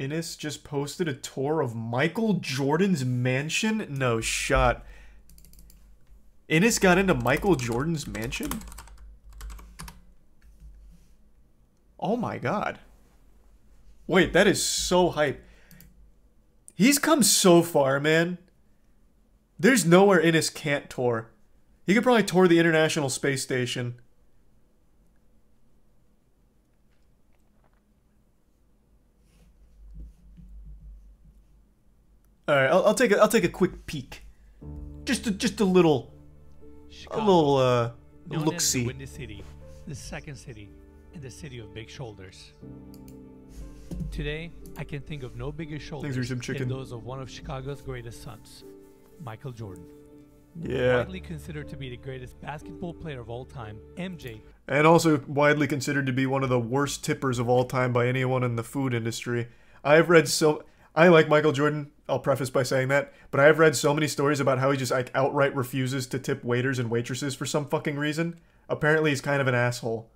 Enes just posted a tour of Michael Jordan's mansion? No shot. Enes got into Michael Jordan's mansion? Oh my god. Wait, that is so hype. He's come so far, man. There's nowhere Enes can't tour. He could probably tour the International Space Station. All right, I'll take a quick peek. Just a little look-see. The Windy City, the second city, and the city of big shoulders. Today, I can think of no bigger shoulders than those of one of Chicago's greatest sons, Michael Jordan. Yeah. Widely considered to be the greatest basketball player of all time, MJ. And also widely considered to be one of the worst tippers of all time by anyone in the food industry. I like Michael Jordan, I'll preface by saying that, but I have read so many stories about how he just like outright refuses to tip waiters and waitresses for some fucking reason. Apparently he's kind of an asshole.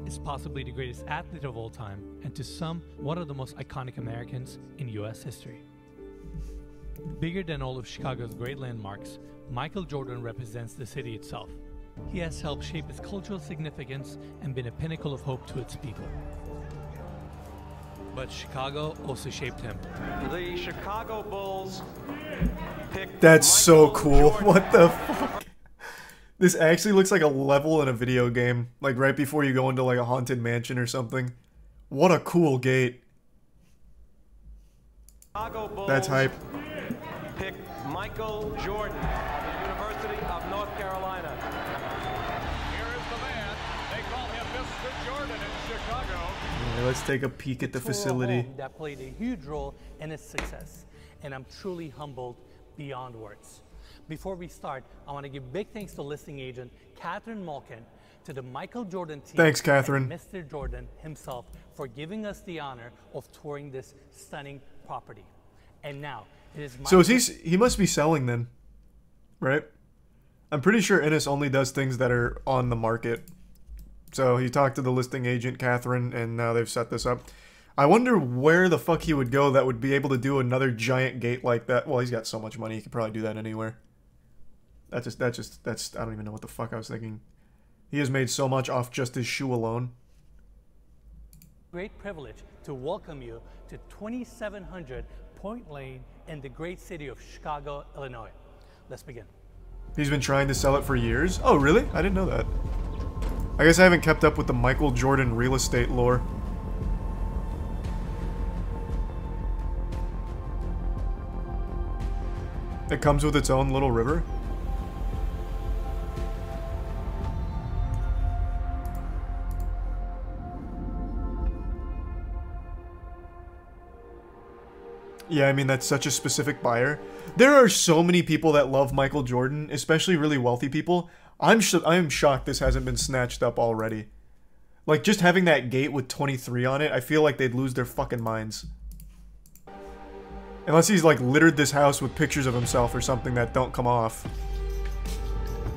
Is possibly the greatest athlete of all time, and to some, one of the most iconic Americans in US history. Bigger than all of Chicago's great landmarks, Michael Jordan represents the city itself. He has helped shape its cultural significance and been a pinnacle of hope to its people. But Chicago also shaped him. The Chicago Bulls picked That's so Michael cool. Jordan. What the fuck? This actually looks like a level in a video game. Like right before you go into like a haunted mansion or something. What a cool gate. Chicago Bulls That's hype. picked Michael Jordan of the University of North Carolina. Here is the man. They call him Mr. Jordan in Chicago. Yeah, let's take a peek at the facility. That played a huge role in its success, and I'm truly humbled beyond words. Before we start, I want to give big thanks to listing agent Catherine Malkin, to the Michael Jordan team. Thanks, Catherine. And Mr. Jordan himself for giving us the honor of touring this stunning property. And now, it is So he must be selling then, right? I'm pretty sure Enes only does things that are on the market. So he talked to the listing agent, Catherine, and now they've set this up. I wonder where the fuck he would go that would be able to do another giant gate like that. Well, he's got so much money, he could probably do that anywhere. I don't even know what the fuck I was thinking. He has made so much off just his shoe alone. Great privilege to welcome you to 2700 Point Lane in the great city of Chicago, Illinois. Let's begin. He's been trying to sell it for years? Oh, really? I didn't know that. I guess I haven't kept up with the Michael Jordan real estate lore. It comes with its own little river? Yeah, I mean, that's such a specific buyer. There are so many people that love Michael Jordan, especially really wealthy people. I am shocked this hasn't been snatched up already. Like, just having that gate with 23 on it, I feel like they'd lose their fucking minds. Unless he's, like, littered this house with pictures of himself or something that don't come off.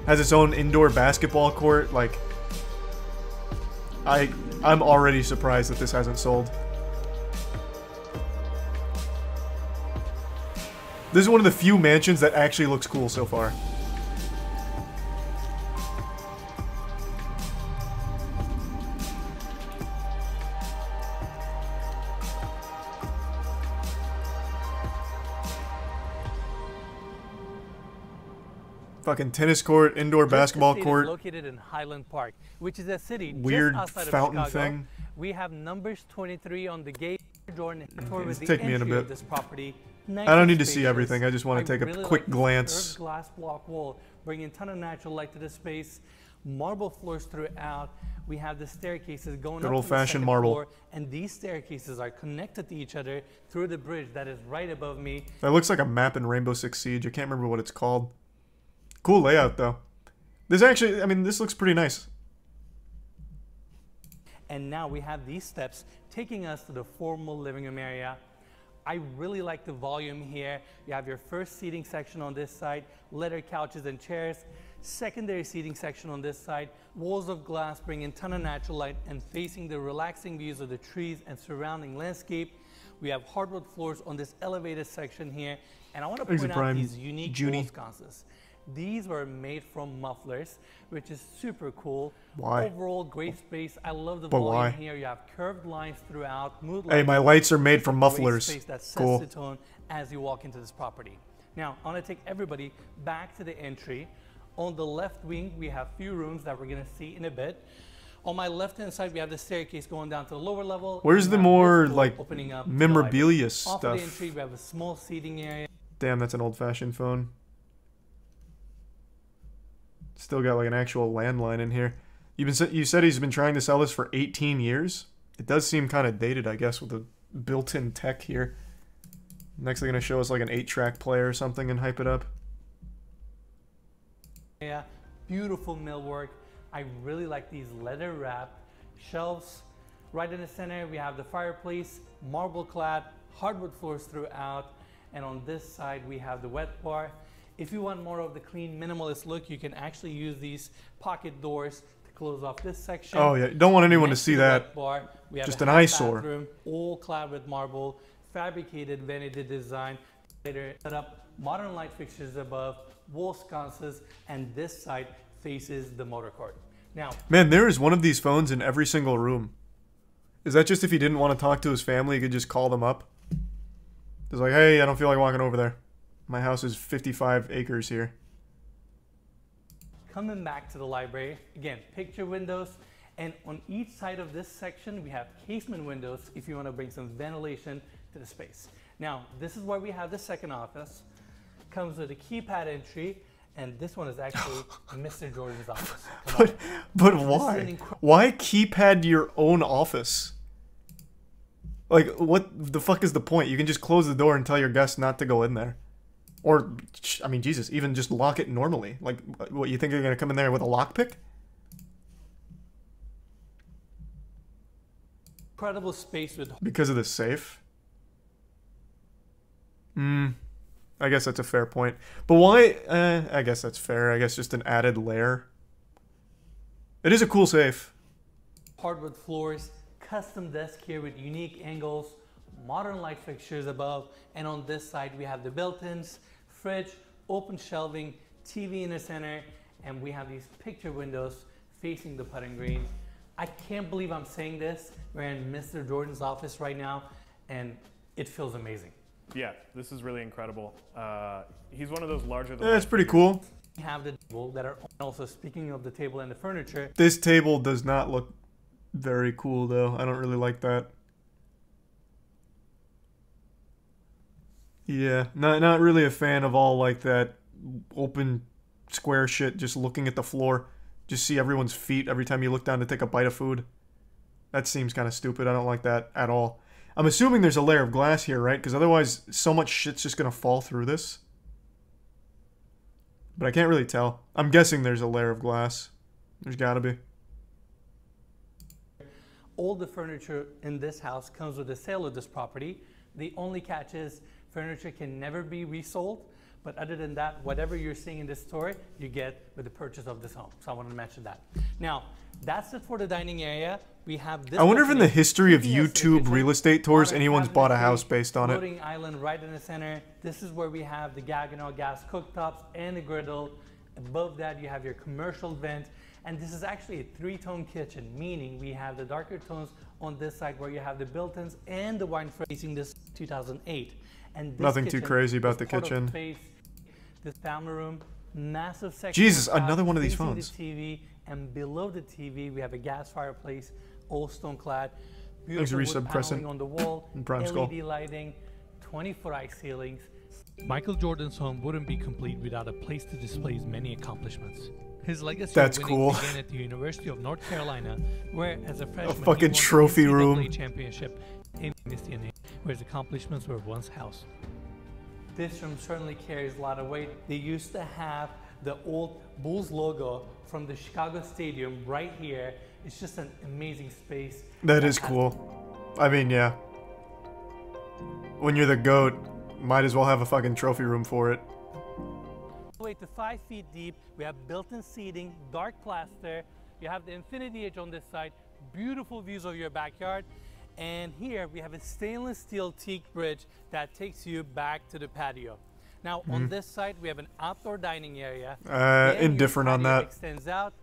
Has its own indoor basketball court, like... I'm already surprised that this hasn't sold. This is one of the few mansions that actually looks cool so far. Fucking tennis court, indoor basketball court. Located in Highland Park, which is a city weird just outside fountain of Chicago. thing. We have numbers 23 on the gate. Jordan tour with the Take me in a entry of bit. This property. I don't need to see everything. I just want to take a quick like glance. Glass block wall, bringing a ton of natural light to the space. Marble floors throughout. We have the staircases going up to the second marble. floor, and these staircases are connected to each other through the bridge that is right above me. That looks like a map in Rainbow Six Siege. I can't remember what it's called. Cool layout, though. This actually, I mean, this looks pretty nice. And now we have these steps taking us to the formal living room area. I really like the volume here. You have your first seating section on this side, leather couches and chairs. Secondary seating section on this side, walls of glass bring in a ton of natural light and facing the relaxing views of the trees and surrounding landscape. We have hardwood floors on this elevated section here, and I want to point out these unique wall sconces. These were made from mufflers, which is super cool. Why? Overall, great space. I love the volume here. You have curved lines throughout. Mood hey, my lights are made from mufflers. Space that sets cool. the tone as you walk into this property. Now, I want to take everybody back to the entry. On the left wing, we have a few rooms that we're going to see in a bit. On my left-hand side, we have the staircase going down to the lower level. Where's the more, like, opening up memorabilia stuff? Off of the entry, we have a small seating area. Damn, that's an old-fashioned phone. Still got like an actual landline in here. You said he's been trying to sell this for 18 years? It does seem kind of dated, I guess, with the built-in tech here. Next they're going to show us like an 8-track player or something and hype it up. Yeah, beautiful millwork. I really like these leather wrapped shelves. Right in the center, we have the fireplace, marble clad, hardwood floors throughout. And on this side, we have the wet bar. If you want more of the clean, minimalist look, you can actually use these pocket doors to close off this section. Oh yeah, you don't want anyone to see that. Bar, we have just an eyesore. Bathroom, all clad with marble, fabricated vanity design. Later, set up modern light fixtures above, wall sconces, and this side faces the motor court. Now, man, there is one of these phones in every single room. Is that just if he didn't want to talk to his family, he could just call them up? It's like, hey, I don't feel like walking over there. My house is 55 acres here. Coming back to the library, again, picture windows, and on each side of this section, we have casement windows if you want to bring some ventilation to the space. Now, this is where we have the second office. Comes with a keypad entry, and this one is actually Mr. Jordan's office. But why? Why keypad your own office? Like, what the fuck is the point? You can just close the door and tell your guests not to go in there. Or, I mean, Jesus, even just lock it normally. Like, what, you think you're going to come in there with a lockpick? Incredible space with... Because of the safe? I guess that's a fair point. But why? I guess that's fair. I guess just an added layer. It is a cool safe. Hardwood floors, custom desk here with unique angles, modern light fixtures above, and on this side we have the built-ins, fridge, open shelving, TV in the center, and we have these picture windows facing the putting green. I can't believe I'm saying this. We're in Mr. Jordan's office right now, and it feels amazing. Yeah, this is really incredible. He's one of those larger than... Yeah, it's pretty cool. We have the table that are also, speaking of the table and the furniture. This table does not look very cool though. I don't really like that. Yeah, not really a fan of all like that open square shit, just looking at the floor. Just see everyone's feet every time you look down to take a bite of food. That seems kind of stupid. I don't like that at all. I'm assuming there's a layer of glass here, right? Because otherwise so much shit's just going to fall through this. But I can't really tell. I'm guessing there's a layer of glass. There's gotta be. All the furniture in this house comes with the sale of this property. The only catch is furniture can never be resold. But other than that, whatever you're seeing in this store, you get with the purchase of this home. So I wanted to mention that. Now, that's it for the dining area. We have this. I wonder if in the history of YouTube real estate tours, anyone's bought a house based on it. Floating island right in the center. This is where we have the Gaggenau gas cooktops and the griddle. Above that, you have your commercial vent. And this is actually a three-tone kitchen, meaning we have the darker tones on this side where you have the built-ins and the wine facing this 2008. And this nothing too crazy about the kitchen. This family room, massive section. Jesus, another one of these phones. The TV, and below the TV we have a gas fireplace, all stone clad. Thanks, Beautiful wood Crescent paneling on the wall, and Prime LED Skull. lighting, 24 eye ceilings. Michael Jordan's home wouldn't be complete without a place to display his many accomplishments. His legacy That's of winning cool. began at the University of North Carolina, where as a freshman A fucking he won trophy the room. NCAA championship in Mississippi, where his accomplishments were once housed. This room certainly carries a lot of weight. They used to have the old Bulls logo from the Chicago Stadium right here. It's just an amazing space. That is cool. I mean, yeah. When you're the GOAT, might as well have a fucking trophy room for it. the way to 5 feet deep. We have built-in seating, dark plaster. You have the infinity edge on this side, beautiful views of your backyard. And here we have a stainless steel teak bridge that takes you back to the patio. Now on this side, we have an outdoor dining area. Indifferent on that. Extends out.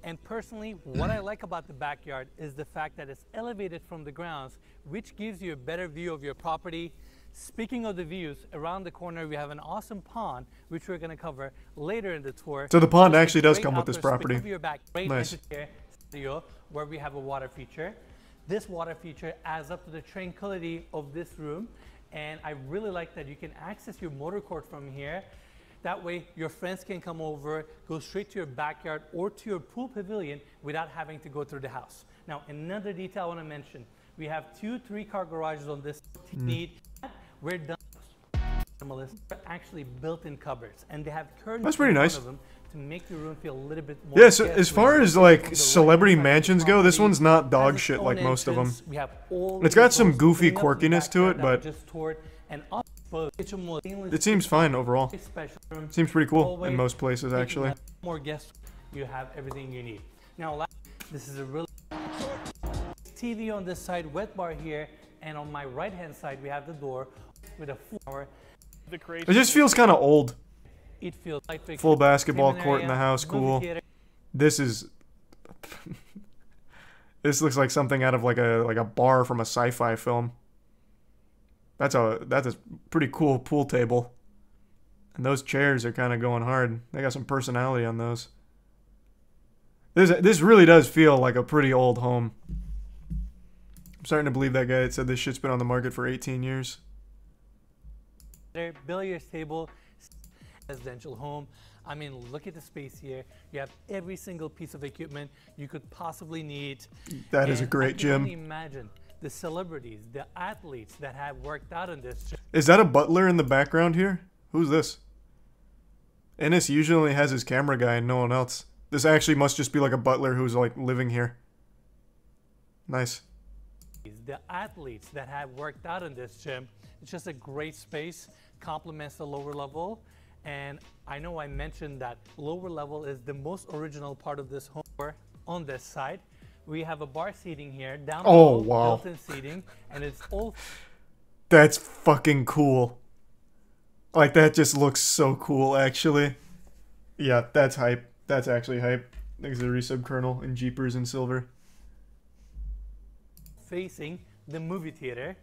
And personally, what I like about the backyard is the fact that it's elevated from the grounds, which gives you a better view of your property. Speaking of the views, around the corner we have an awesome pond, which we're going to cover later in the tour. So the pond actually does come with this property. Nice. Studio where we have a water feature. This water feature adds up to the tranquility of this room, and I really like that you can access your motor court from here. That way your friends can come over, go straight to your backyard or to your pool pavilion without having to go through the house. Now another detail I want to mention, we have 2 3-car garages on this need. We're done. They're actually built-in cupboards, and they have curtains. That's pretty nice. Of them to make your room feel a little bit more. Yeah, so as far as like celebrity mansions go, this one's not dog shit like most of them. It's got some goofy quirkiness to it, but it seems fine overall. Seems pretty cool in most places, actually. More guests, you have everything you need. Now, this is a really TV on this side, wet bar here, and on my right-hand side we have the door with a floor. It just feels kind of old. It feels like full basketball court in the house, cool. This is this looks like something out of like a bar from a sci-fi film. That's a pretty cool pool table. And those chairs are kind of going hard. They got some personality on those. This really does feel like a pretty old home. I'm starting to believe that guy that said this shit's been on the market for 18 years. Their billiards table, residential home. I mean, look at the space here. You have every single piece of equipment you could possibly need. That is a great gym. I can only imagine the celebrities, the athletes that have worked out in this gym. Is that a butler in the background here? Who's this? Enes usually has his camera guy and no one else. This actually must just be like a butler who's like living here. Nice. The athletes that have worked out in this gym. It's just a great space, complements the lower level. And I know I mentioned that lower level is the most original part of this home. On this side, we have a bar seating here, down below, built-in seating, and it's all... That's fucking cool. Like, that just looks so cool, actually. Yeah, that's hype. That's actually hype. There's a resub kernel in Jeepers in silver. Facing the movie theater.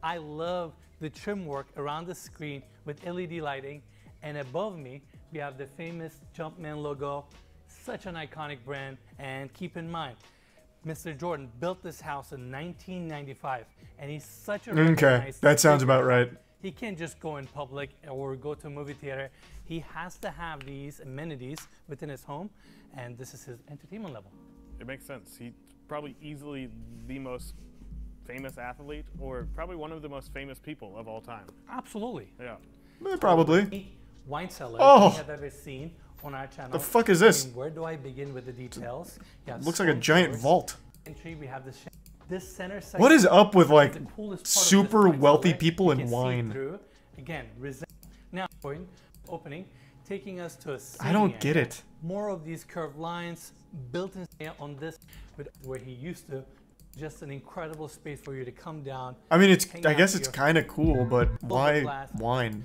I love the trim work around the screen with LED lighting, and above me we have the famous Jumpman logo, such an iconic brand. And keep in mind, Mr. Jordan built this house in 1995, and he's such a okay, that sounds about right. He can't just go in public or go to a movie theater. He has to have these amenities within his home, and this is his entertainment level. It makes sense. He's probably easily the most famous athlete, or probably one of the most famous people of all time. Absolutely. Yeah. Probably. Wine cellar we have ever seen on our channel. The fuck is this? I mean, where do I begin with the details? Looks like a giant vault. Entry, we have this center section. What is up with like super wealthy people and wine? Again, now opening, taking us to a I don't get it. More of these curved lines built in on this, with where he used to. Just an incredible space for you to come down. I mean, I guess it's kind of cool, but why wine?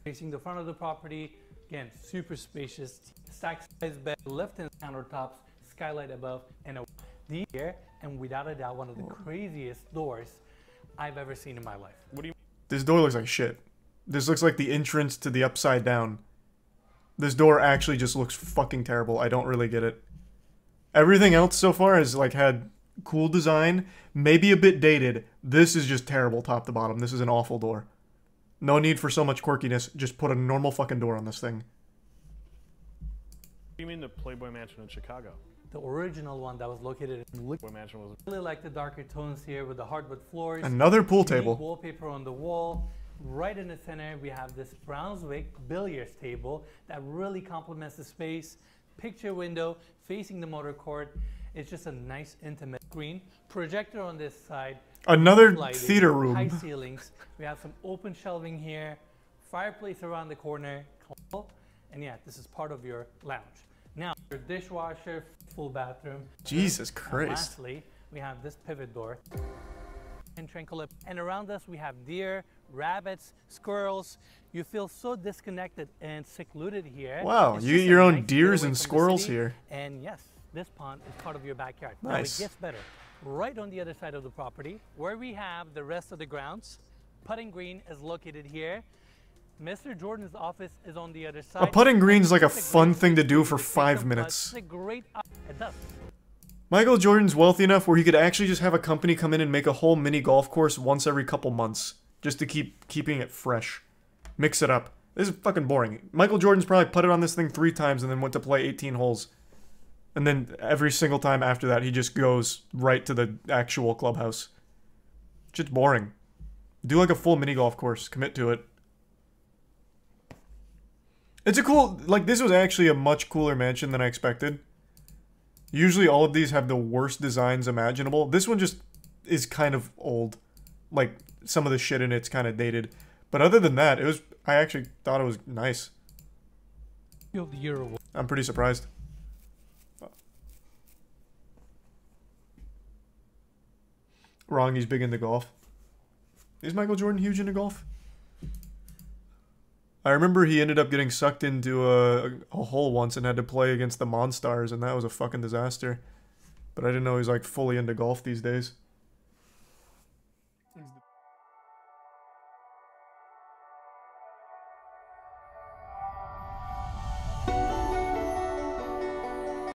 Facing the front of the property, again, super spacious, stacked size bed, left-hand countertops, skylight above, and here, and without a doubt, one of the craziest doors I've ever seen in my life. What do you? This door looks like shit. This looks like the entrance to the Upside Down. This door actually just looks fucking terrible. I don't really get it. Everything else so far has like had cool design, maybe a bit dated. This is just terrible top to bottom. This is an awful door. No need for so much quirkiness. Just put a normal fucking door on this thing. What do you mean the Playboy Mansion in Chicago? The original one that was located in Playboy Mansion was... I really like the darker tones here with the hardwood floors. Another pool table. Wallpaper on the wall. Right in the center, we have this Brunswick billiards table that really complements the space. Picture window facing the motor court. It's just a nice intimate screen. Projector on this side. Another lighting, theater room. High ceilings. We have some open shelving here. fireplace around the corner, and yeah, this is part of your lounge. Now, your dishwasher, full bathroom. Jesus And Christ. lastly, we have this pivot door. And around us, we have deer, rabbits, squirrels. You feel so disconnected and secluded here. Wow, It's you just get a your own nice deers getaway and from the squirrels city. here. And yes, this pond is part of your backyard. Nice. Now it gets better. Right on the other side of the property, where we have the rest of the grounds, putting green is located here. Mr. Jordan's office is on the other side. A putting green's like a It's fun great thing to place do for take 5 some minutes. putts. It's a great. It does. Michael Jordan's wealthy enough where he could actually just have a company come in and make a whole mini golf course once every couple months. Just to keeping it fresh. Mix it up. This is fucking boring. Michael Jordan's probably putted on this thing 3 times and then went to play 18 holes. And then every single time after that, he just goes right to the actual clubhouse. Just boring. Do like a full mini golf course. Commit to it. It's a cool... Like, this was actually a much cooler mansion than I expected. Usually all of these have the worst designs imaginable. This one just is kind of old. Like, some of the shit in it's kind of dated. But other than that, it was... I actually thought it was nice. Of the Year award. I'm pretty surprised. Wrong, he's big into golf. Is Michael Jordan huge into golf? I remember he ended up getting sucked into a hole once and had to play against the Monstars, and that was a fucking disaster. But I didn't know he's like fully into golf these days.